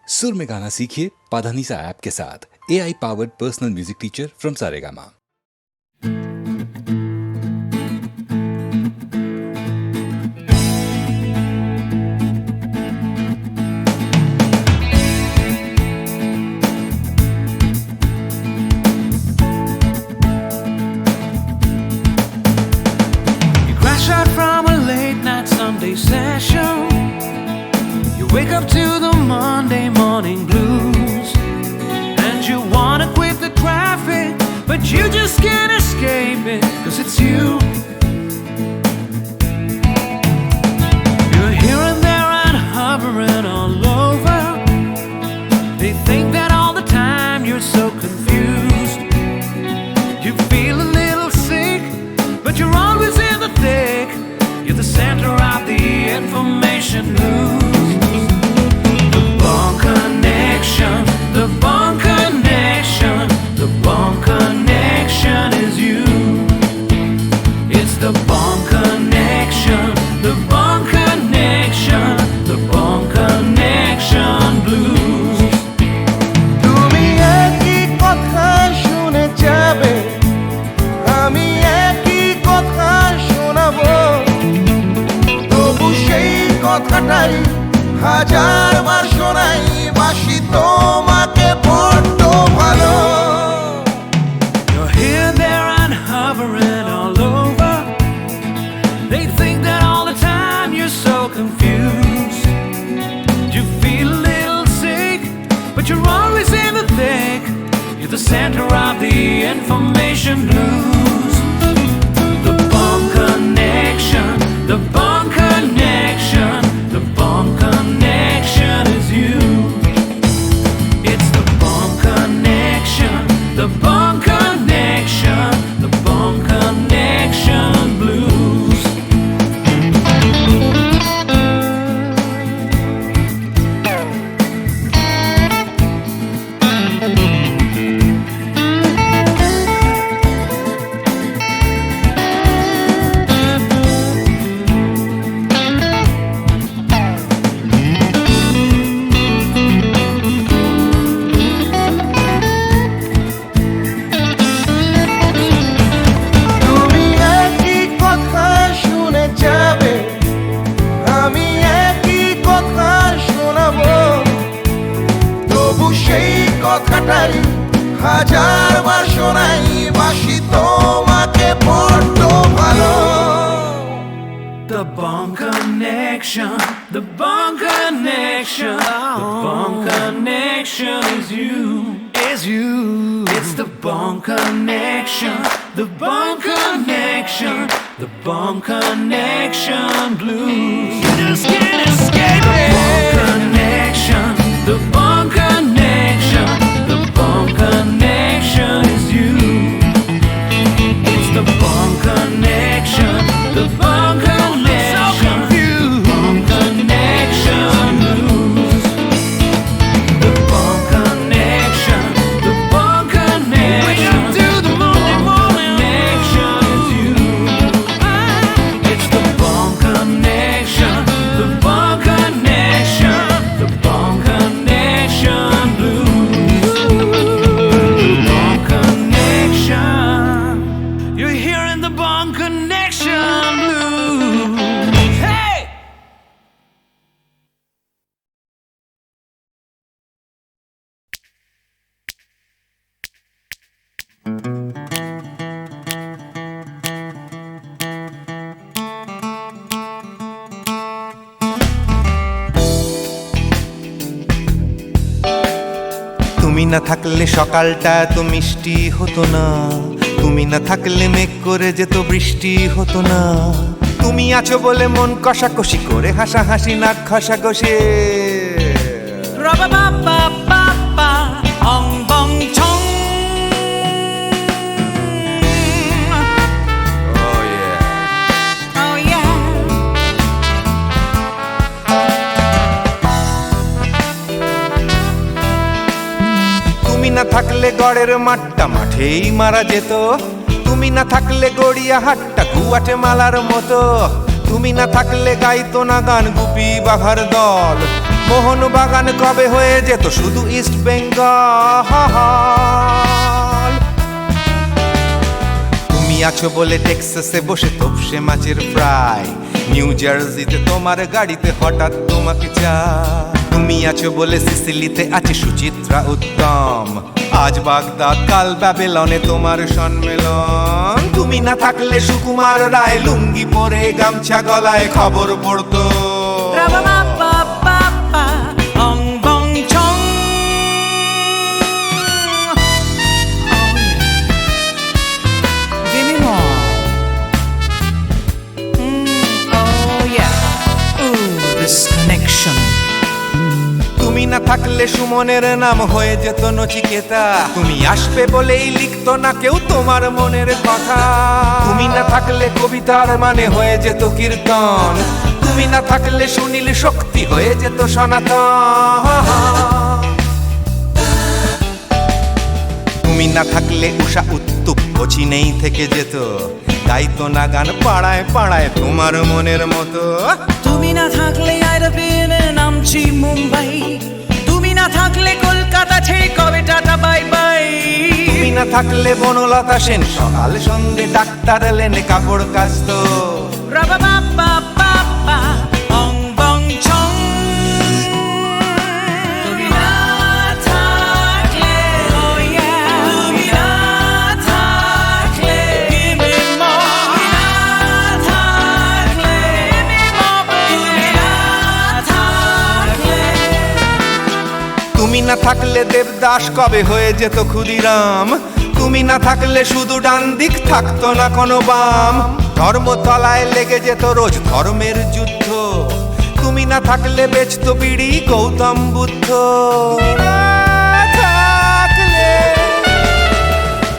सुर में गाना सीखिए पाधानीसा ऐप के साथ। AI powered personal music teacher from Saregama. Out from a late night Sunday session, you wake up to the Monday morning blues, and you wanna quit the traffic, but you just can't escape it, 'cause it's you. You're here and there and hovering all over. They think that all the time you're so confused. You feel a little sick, but you're always in the thick. You're the center of the information news. The Bond Connection, the Bond Connection, the Bond Connection is you. It's the Bond Connection, the Bond Connection, the Bond Connection blues. তুমি একই কথা শুনে যাবে, আমি একই কথা শোনাবো, তবু সেই কথাটাই হাজারবার শোনাই, বাসি তোমাকে বড্ড ভালো। You're here, there, and hovering all over. They think that all the time you're so confused. You feel a little sick, but you're always in the thick. You're the center of the information news. The Bond Connection, the Bond Connection, the Bond Connection is you. It's the Bond Connection, the Bond Connection, the Bond Connection blues. তুমি একই কথা শুনে যাবে, আমি একই কথা শোনাবো, তবু সেই কথাটাই হাজারবার শোনাই, বাসি তোমাকে বড্ড ভালো। The Bond Connection, the Bond Connection, the Bond Connection is you, is you. It's the Bond Connection, the Bond Connection, the Bond Connection blues. You just can't escape it. The Bond Connection, the Bond Connection, the Bond Connection is you. It's the Bond Connection, the Bond Connection, Bond Connection blues. The Bond Connection, the Bond Connection. Wake up to the Monday morning connection is you. It's the Bond Connection, the Bond Connection, the Bond Connection blues. The Bond Connection. You're hearing the Bond Connection blues. Hey! তুমি না থাকলে সকালটা তো মিষ্টি হতো না, তুমি না থাকলে মেঘ করে যেত বৃষ্টি হতো না, তুমি আছো বলে মন কষাকষি করে হাসাহাসি নাক ঘষাঘষি। Ra-ba-ba-ba-ba-ba, ong bong chong. Oh yeah. Oh yeah. তুমি না থাকলে গড়ের মাঠটা মাঠেই মারা যেত, তুমি না থাকলে গড়িয়া হাটটা গুয়াটে মালার মতো, তুমি না থাকলে গাইতো না গান গুপি বাঘার দল, মোহন বাগান কবে হয়ে যেত শুধু ইস্ট বেঙ্গল। তুমি আছো বলে টেক্সাসে বসে তপসে মাছের ফ্রাই, নিউ জার্সিতে তোমার গাড়িতে হঠাৎ তোমাকে চাই। তুমি আছো বলে সিসিলিতে আছে সুচিত্রা উত্তম, আজ বাগদাদ কাল ব্যাবিলনে তোমার সম্মেলন। তুমি না থাকলে সুকুমার রায় লুঙ্গি পরে গামছা গলায় খবর পড়তো। Ra-ba-ba-ba-ba-ba, ong bong chong. Oh yeah. Give me more. Oh yeah. Ooh, this connection. তুমি না থাকলে সুমনের নাম হয়ে যেত নচিকেতা, তুমি আসবে বলেই লিখতো না কেউ তোমার মনের কথা। তুমি না থাকলে কবিতার মানে হয়ে যেত কীর্তন, তুমি না থাকলে সুনীল শক্তি হয়ে যেত সনাতন। তুমি না থাকলে উষা উত্তুপ নেই থেকে যেত, গাইতো না গান পাড়ায় পাড়ায় তোমার মনের মতো। তুমি না থাকলে I'd have been in Amchi, Mumbai. তুমি না থাকলে কলকাতা ছেড়ে কবে টাটা বাই বাই। তুমি না থাকলে বনলতা সেন সকাল সন্ধে ডাক্তার লেনে কাপড় কাচতো। Ra-ba-ba-ba-ba-ba, ong bong chong. তুমি না থাকলে, oh yeah. তুমি না থাকলে, give me more. তুমি না থাকলে, give me more, baby. তুমি না থাকলে, তুমি না থাকলে দেবদাস কবে হয়ে যেত ক্ষুদিরাম। তুমি না থাকলে শুধু ডান দিক থাকতো না কোনো বাম, ধর্মতলায় লেগে যেত রোজ ধর্মের যুদ্ধ। তুমি না থাকলে বেচতো বিড়ি গৌতম বুদ্ধ।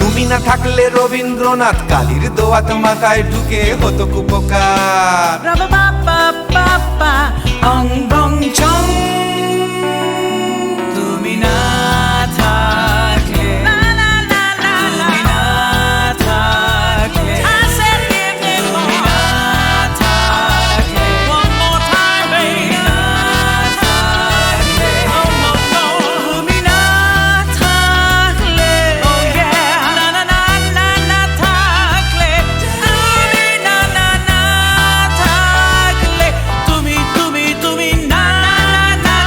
তুমি না থাকলে রবীন্দ্রনাথ কালীর দোয়াত মাথায় ঢুকে হতো কুপকার। Ra-ba-ba-ba-ba-ba, ong bong chong. তুমি না থাকলে, তুমি না থাকলে, তুমি না থাকলে, one more time, baby. তুমি না থাকলে, oh no no. তুমি না থাকলে, oh yeah. না না না না না থাকলে, তুমি না না না থাকলে, তুমি না না না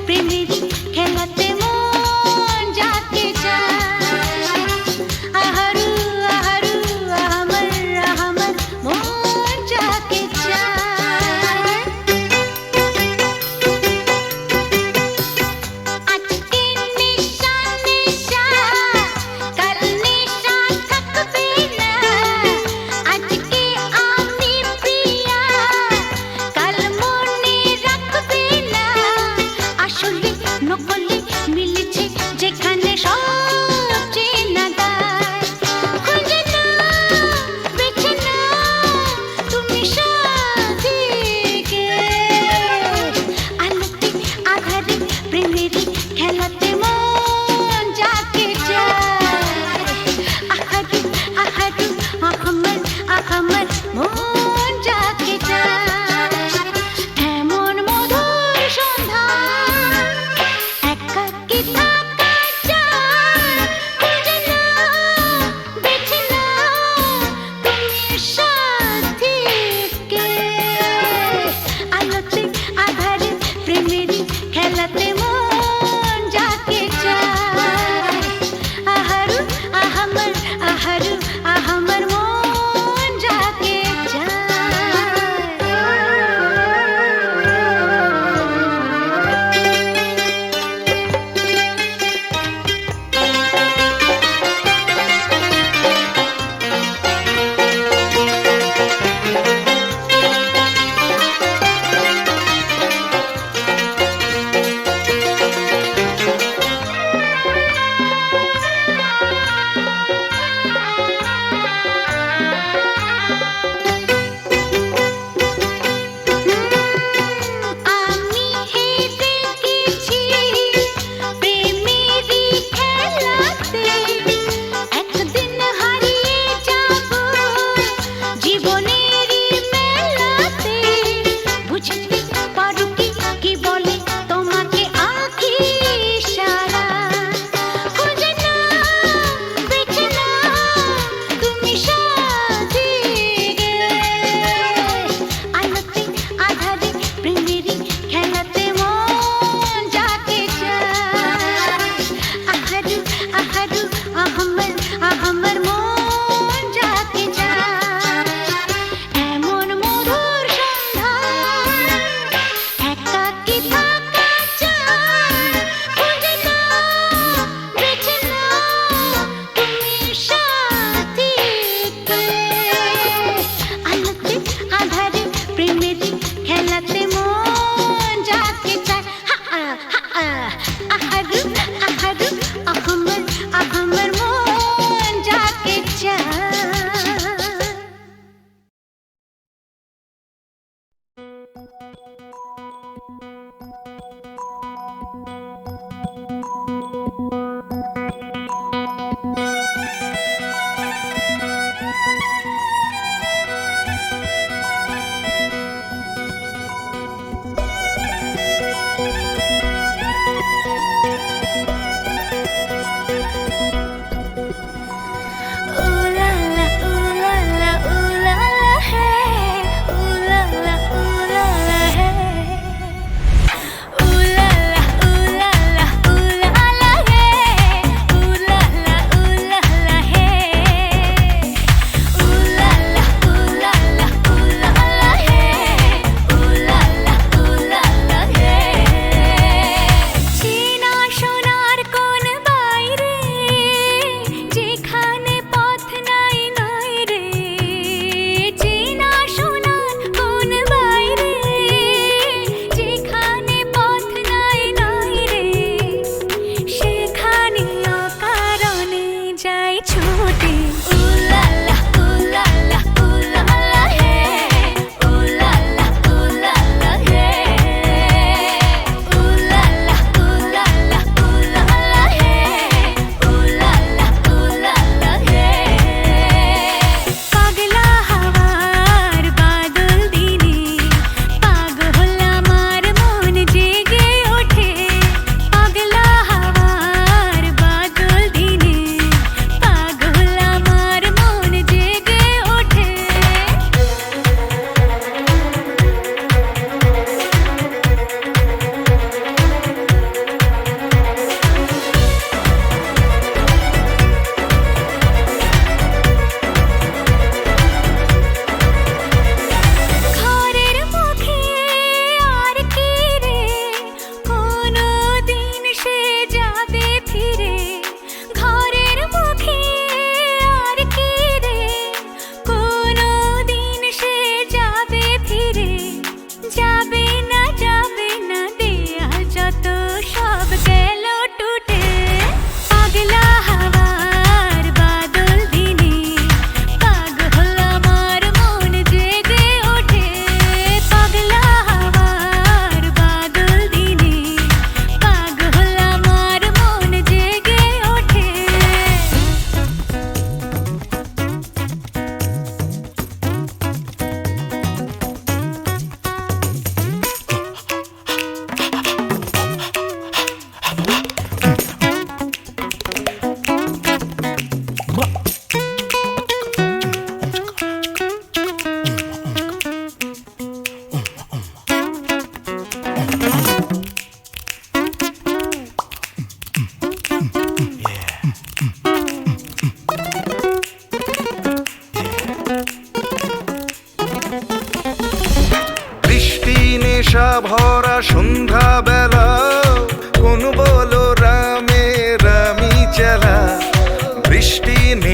প্রেমেরই খেলাতে মন যাকে চায় আহারু আহারু আহমর আহমর মন যাকে চায় আজকে নিশা নিশা কাল নিশা থাকবে না আজকে আমি প্রিয়া কাল মনে রাখবে না আসলে নকলে মিলেছে যেখানে সব চেনা দায় খুঁজে না বেছে না তুমি সাথীকে আলোতে আধারে প্রেমেরই খেলাতে মন যাকে চায় আহারু আহারু আহমর আহমর মন যাকে চায় এমন মধুর সন্ধ্যা একাকী থাকা চায় খুঁজে না বেছে না তুমি সাথীকে আলোতে আধারে প্রেমেরই খেলাতে মন যাকে চায় আহারু আহমর আহারু আহমর মন যাকে আমি হেরে গেছি প্রেমেরই খেলাতে একদিন হারিয়ে যাব জীবনেরই মেলাতে বুঝতে পারো কি বলে তোমাকে আঁখি ইশারা খুঁজে না বেছে না তুমি সাথীকে আলোতে আধারে প্রেমেরই খেলাতে মন যাকে চায় আহারু আহারু আহমর আহমর মন যাকে চায় এমন মধুর সন্ধ্যা একাকী থাকা চায় খুঁজে না বেছে না তুমি সাথীকে আলোতে আধারে প্রেমেরই খেলাতে মন যাকে চায় আহারু আহারু আহমর আহমর মন যাকে চায়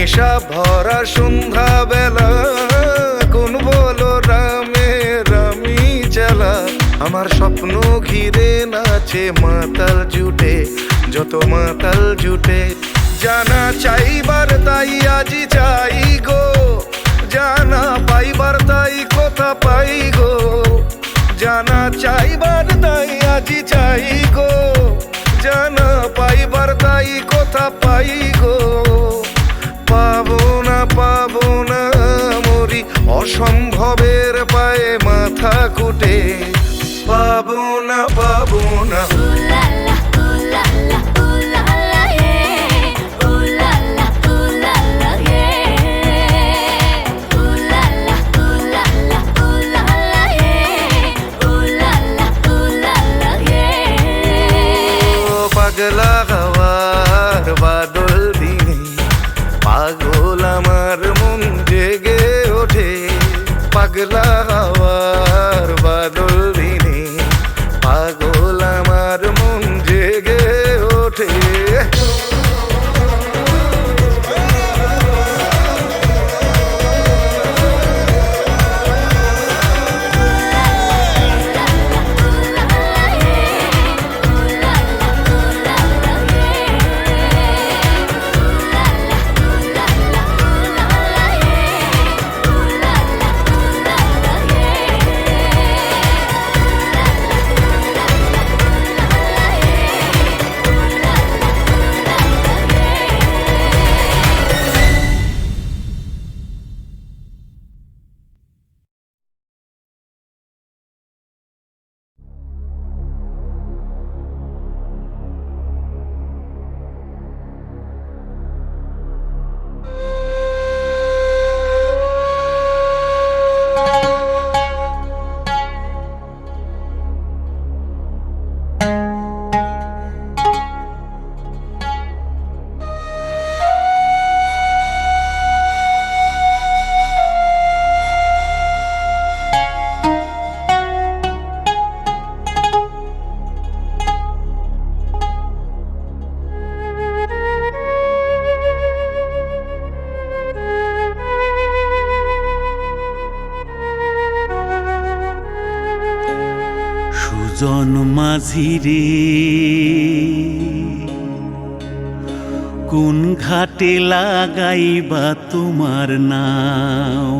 নেশা ভরা সন্ধ্যা বেলা কোন বলো রামে রামি চালা আমার স্বপ্ন ঘিরে নাচে মাতাল জুটে যত মাতাল জুটে জানা চাইবার তাই আজি চাই গো জানা পাইবার তাই কথা পাই গো জানা চাইবার তাই আজি চাই গো জানা পাইবার তাই কথা পাই গো পাবো না মরি অসম্ভবের পায়ে মাথা কুটে পাবো না Ooh la la, ooh la la, ooh la la, yeah. Ooh la la, ooh la la, yeah. Ooh la la, ooh la la, ooh la la, yeah. Ooh la la, ooh la la, yeah. ও পাগলা হওয়ার বাদল দিনে পাগল আমার মন জেগে ওঠে পাগলা হওয়ার বাদল দিনে পাগল আমার মন জেগে ওঠে সুজন মাঝি রে কোন ঘাটে লাগাইবা তোমার নাও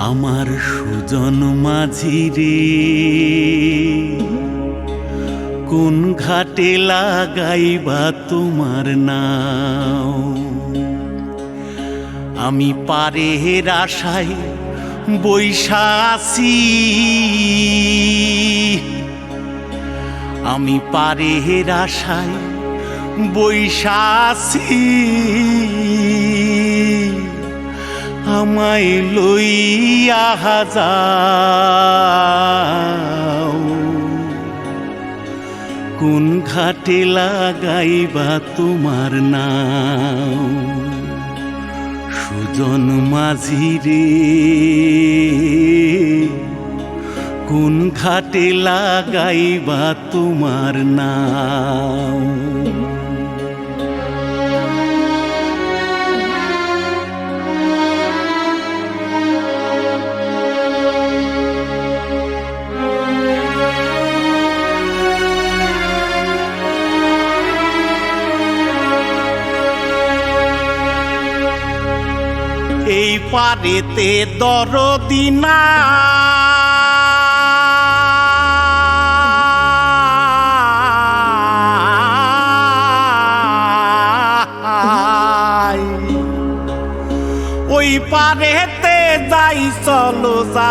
আমার সুজন মাঝি রে কোন ঘাটে লাগাইবা তোমার নাও আমি পারের আশায় বৈশা আছি আমি পারের আশায় বৈশা আছি আমায় লইয়া যাও কোন ঘাটে লাগাইবা তোমার নাও সুজন মাঝি রে কোন ঘাটে লাগাইবা তোমার নাও এই পারেতে দরদি না ওই পারেতে যাই চলো যাই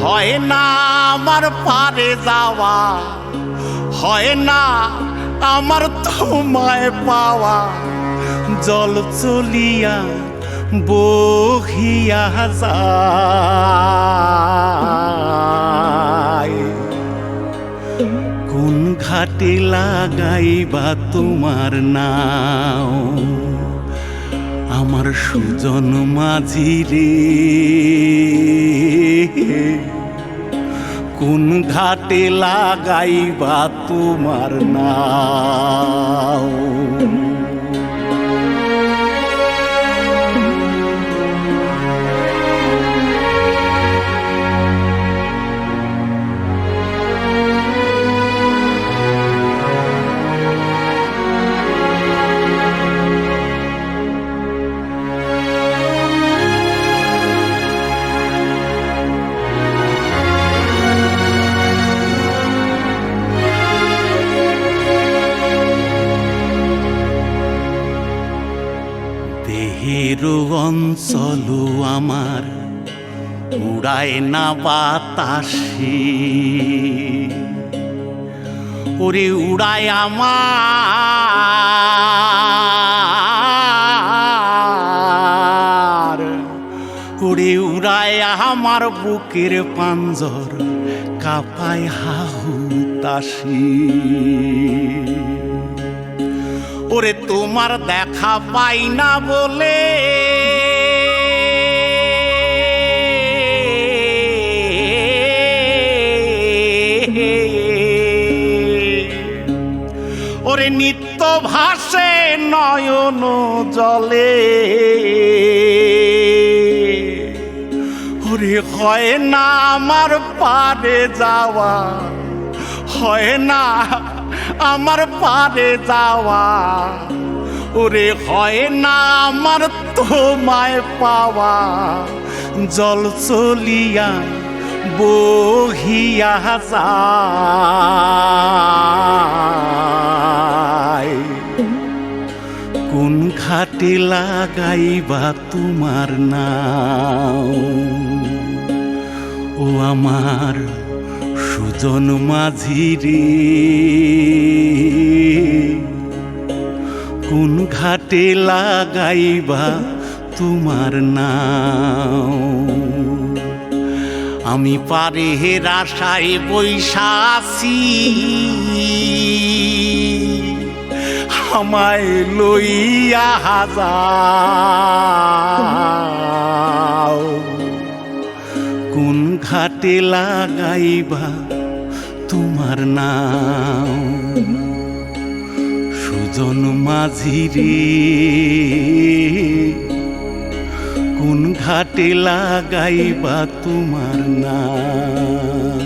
হয় না আমার পারে যাওয়া হয় না আমার তোমায় পাওয়া জল চলিয়া বহিয়া যায় কোন ঘাটে লাগাইবা তোমার নাও আমার সুজন মাঝি রে কোন ঘাটে লাগাইবা তোমার নাও দেহের অঞ্চল আমার উড়ায় না বাতাসে ওরে উড়ায় আমার ওরে উড়ায় আমার বুকের পাঞ্জর কাঁপায় হাহুতাশি ওরে তোমার দেখা পাই না বলে ওরে নিত্য ভাসে নয়ন জলে ওরে হয় না আমার পারে যাওয়া হয় না আমার পারে যাওয়া ওরে হয় না আমার তোমায় পাওয়া জল চলিয়া বহিয়া যায় কোন ঘাটে লাগাইবা তোমার নাও ও আমার সুজন মাঝি রে কোন ঘাটে লাগাইবা তোমার নাও আমি পারে আশায় বৈশাসি আমায় লইয়া যাও কোন ঘাটে লাগাইবা তোমার নাও সুজন মাঝি রে কোন ঘাটে লাগাইবা তোমার নাও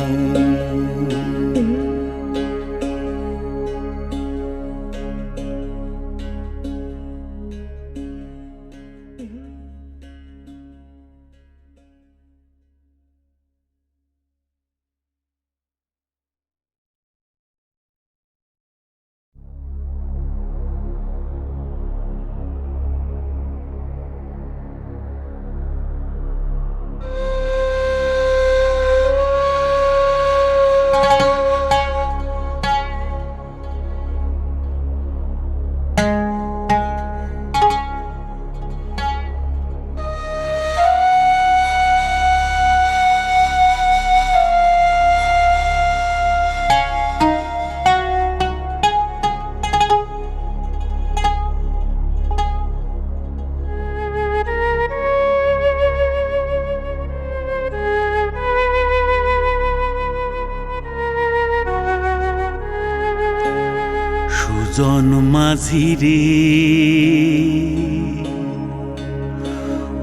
সুজন মাঝি রে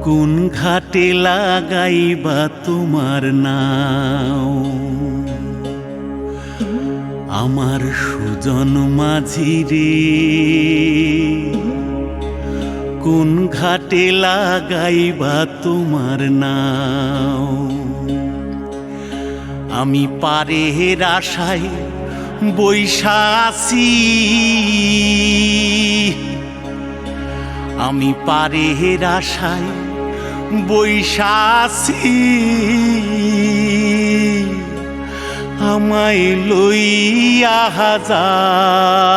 কোন ঘাটে লাগাইবা তোমার নাও আমার সুজন মাঝি রে কোন ঘাটে লাগাইবা তোমার নাও আমি পারের আশায় বৈশাসি আমি পারের আশায় বৈশাসি আমায় লইয়া যাও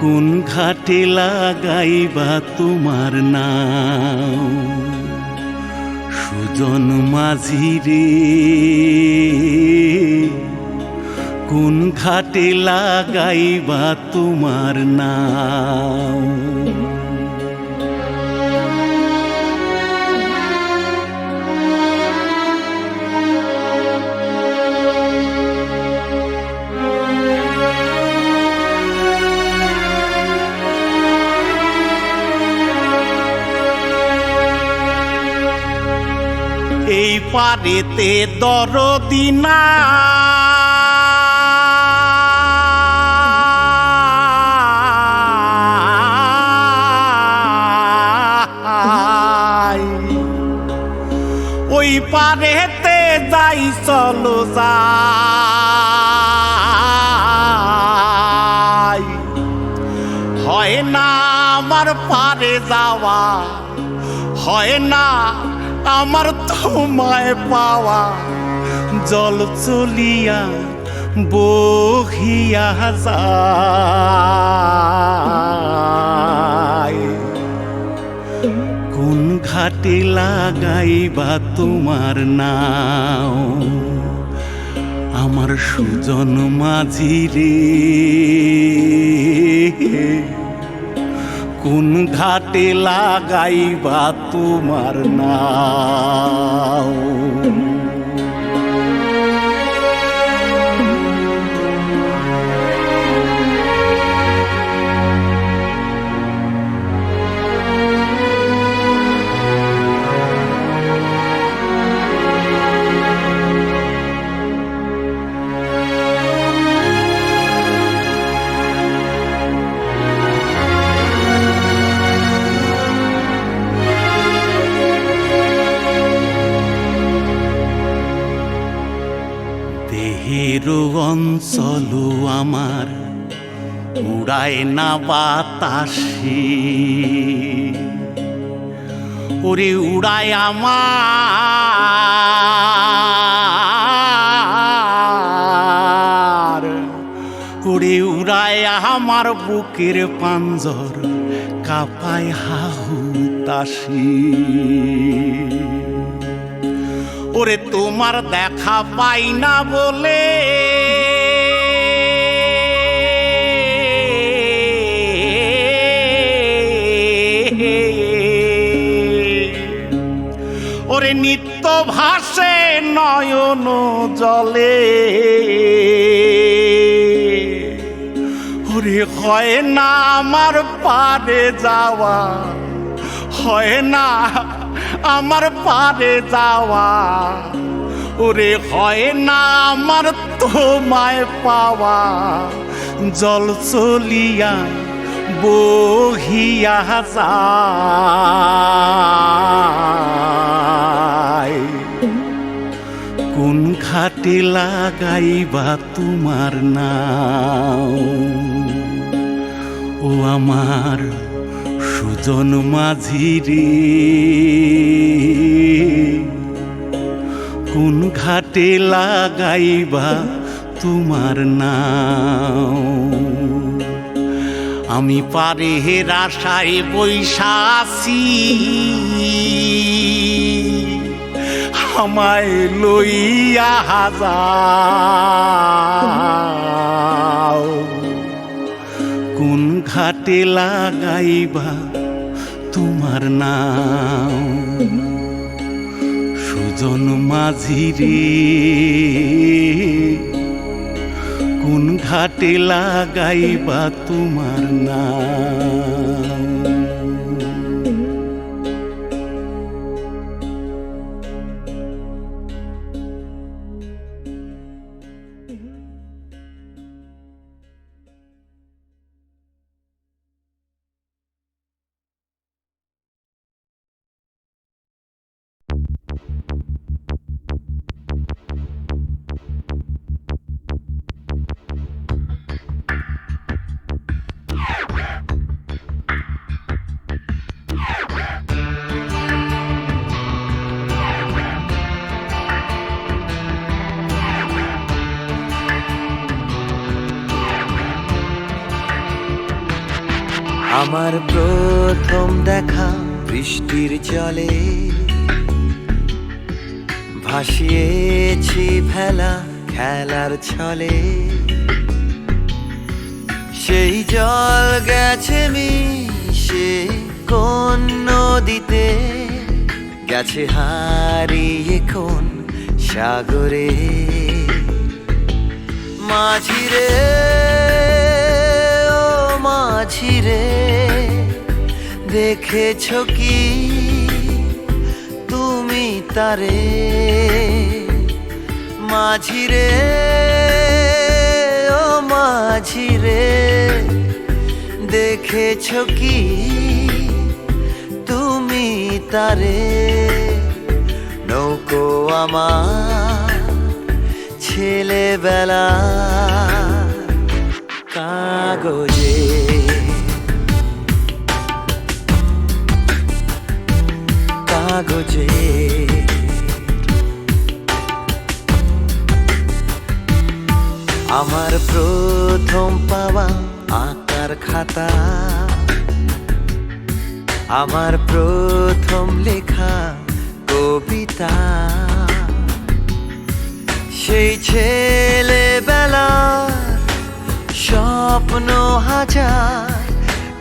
কোন ঘাটে লাগাইবা তোমার নাও সুজন মাঝি রে কোন ঘাটে লাগাইবা তোমার নাও এই পারেতে দরদি না ওই পারেতে যাই চলো যাই হয় না আমার পারে যাওয়া হয় না আমার তোমায় পাওয়া জল চলিয়া বহিয়া যায় কোন ঘাটে লাগাইবা তোমার নাও আমার সুজন মাঝি রে কোন ঘাটে লাগাইবা তোমার নাও দেহেরও অঞ্চল আমার উড়ায় না বাতাসে ওরে উড়ায় আমার ওরে উড়ায় আমার বুকের পাঞ্জর কাঁপায় হাহুতাশি ওরে তোমার দেখা পাই না বলে ওরে নিত্য ভাসে নয়ন জলে ওরে হয় না আমার পারে যাওয়া হয় না আমার পারে যাওয়া ওরে হয় না আমার তোমায় পাওয়া জল চলিয়া বহিয়া যায় কোন ঘাটে লাগাইবা তোমার নাও ও আমার সুজন মাঝি রে কোন ঘাটে লাগাইবা তোমার নাও আমি পারে আশায় বৈশাসি আমায় লইয়া যাও কোন ঘাটে লাগাইবা তোমার নাও সুজন মাঝি রে কোন ঘাটে লাগাইবা তোমার নাও আমার প্রথম দেখা বৃষ্টির জলে ভাসিয়েছি ভেলা খেলার ছলে সেই জল গেছে মিশে কোন নদীতে গেছে হারিয়ে কোন সাগরে মাঝিরে ও মাঝিরে দেখেছো কি তুমি তারে মাঝি রে ও মাঝি রে দেখেছো কি তুমি তারে নৌকো আমার ছেলেবেলা কাগজে কাগজে আমার প্রথম পাওয়া আঁকার খাতা আমার প্রথম লেখা কবিতা সেই ছেলেবেলার স্বপ্ন হাজার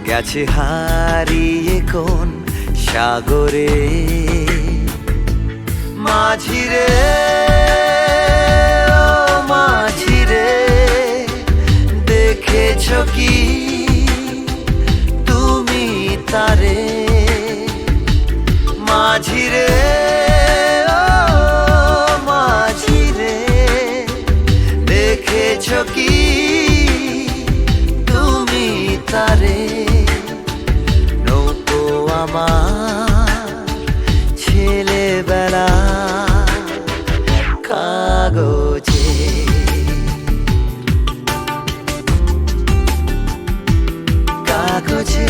গেছে হারিয়ে কোন সাগরে মাঝি রে ও মাঝি রে দেখেছো কি তুমি তারে মাঝি রে ও মাঝি রে দেখেছো কি তুমি তারে নৌকো আমার ছেলেবেলা কাগজে কাগজে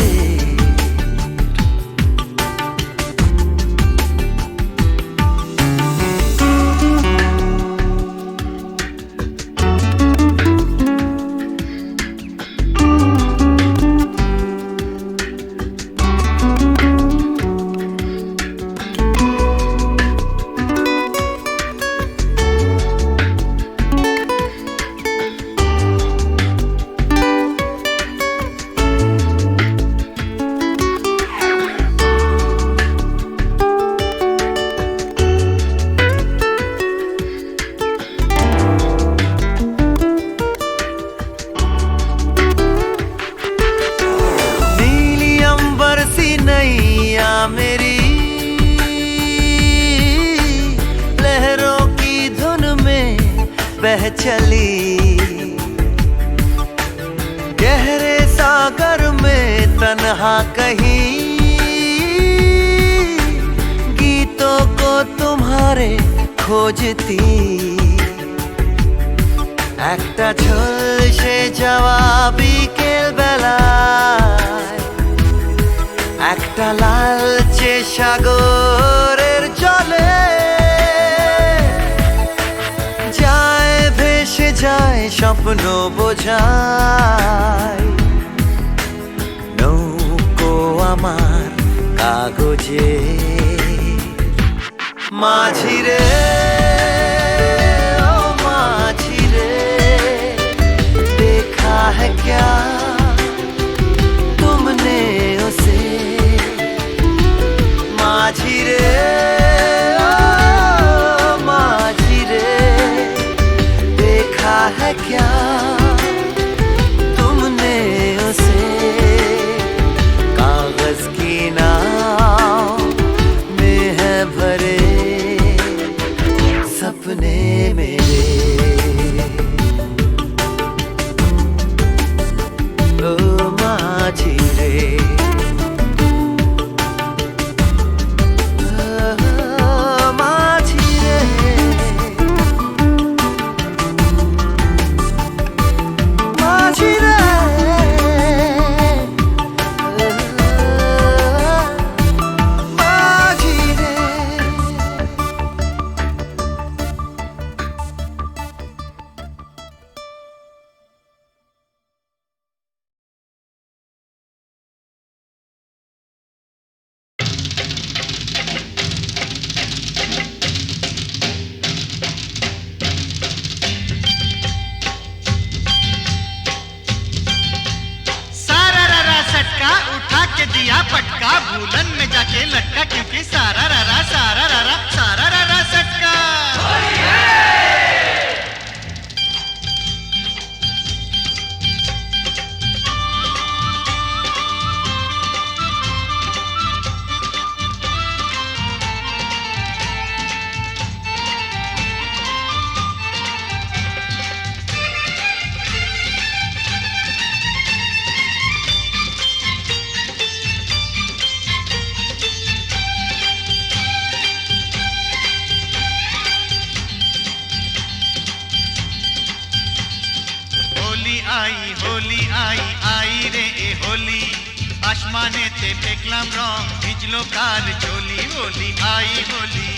नैया मेरी लहरों की धुन में बह चली गहरे सागर में तन्हा कहीं गीतों को तुम्हारे खोजती একটা ঝলসে যাওয়া বিকেল বেলায় একটা লালচে সাগরের জলে যায় ভেসে যায় স্বপ্ন বোঝায় নৌকো আমার কাগজে মাঝি রে ও মাঝি রে देखा है क्या तुमने उसे माझी रे ओ माझी रे देखा है क्या तुमने उसे कागज की नाव में है भरे सपने मेरे হোলি আই আই রে এ হোলি আসমানেতে দেখলাম রং ভিজলো কার চলি হোলি আই হোলি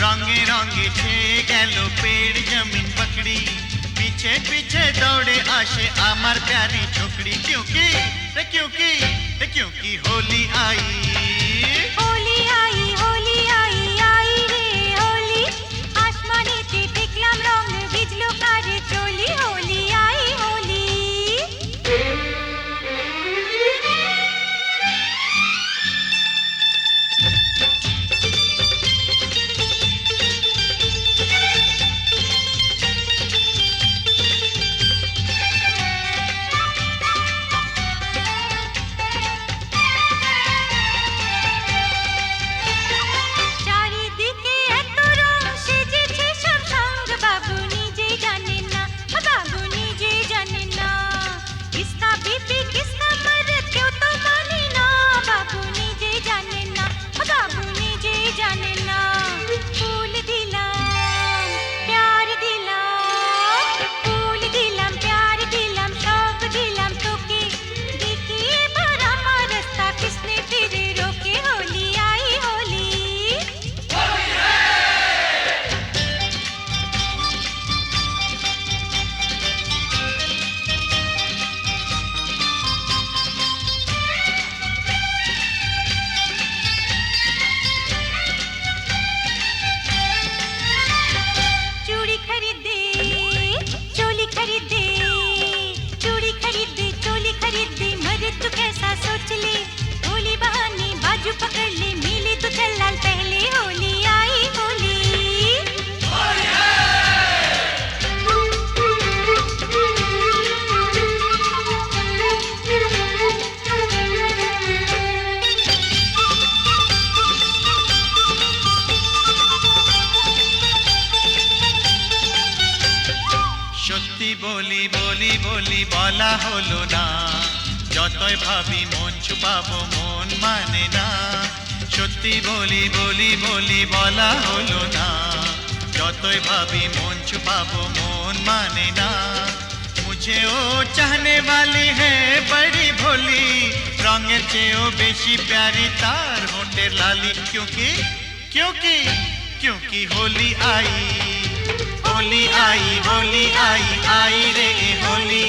রঙে রঙে ছেয়ে গেল পেड़ जमीन पकड़ी पीछे पीछे दौड़े आशे আমার प्यारी छोकरी क्योंकि क्योंकि होली आई होली आई आई रे होली आसमानेते দেখলাম রং ভিজলো কার চলি হোলি আই হোলি চারিদিকে এত রং সেজেছে সব সঙ্গ বাবু নিজেই জানেন না বাবু নিজেই জানেন না কিসকা বিপি কিসকা মরদ কেউ তো মানে না বাবু নিজেই জানেন না বাবু নিজেই জানেন না ফুল দিলাম প্যার দিলাম ফুল দিলাম প্যার দিলাম সব দিলাম তোকে দেখি এবার আমার রাস্তা কিসনে ফিরে রোকে হোলি আই হোলি चूड़ी खरीदे चोली खरीदे चूड़ी खरीदे चोली खरीदे मरे तू कैसा सोच ले होली बहाने बाजू पकड़ ले मिले तो चल लाल पहले होली आई होली সত্যি বলি বলি বলি বলা হলো না যতই ভাবি মন ছুপাবো মন মানে না সত্যি বলি বলি বলি বলা হলো না যতই ভাবি মন ছুপাবো মন মানে না मुझे ओ चाहने वाली है बड़ी भोली रंगेर চেয়েও বেশি प्यारी तार होठेर लाली क्योंकि होली आई आई रे ए होली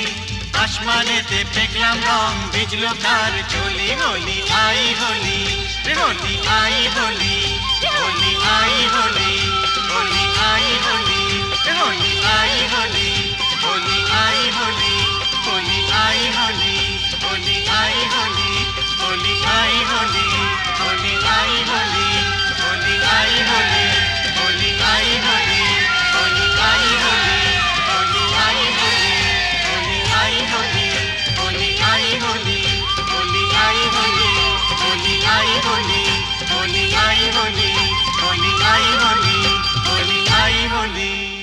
আসমানেতে দেখলাম রং ভিজলো কার চলি হোলি আই হোলি রে হোলি আই হোলি হোলি আই হোলি হোলি আই হোলি রে হোলি আই হোলি হোলি আই হোলি হোলি আই হোলি হোলি আই হোলি হোলি আই হোলি হোলি আই হোলি হোলি আই হোলি হোলি আই হোলি হোলি আই হোলি হোলি আই হোলি হোলি আই হোলি হোলি আই হোলি হোলি আই হোলি হোলি আই হোলি হোলি আই হোলি হোলি আই হোলি হোলি আই হোলি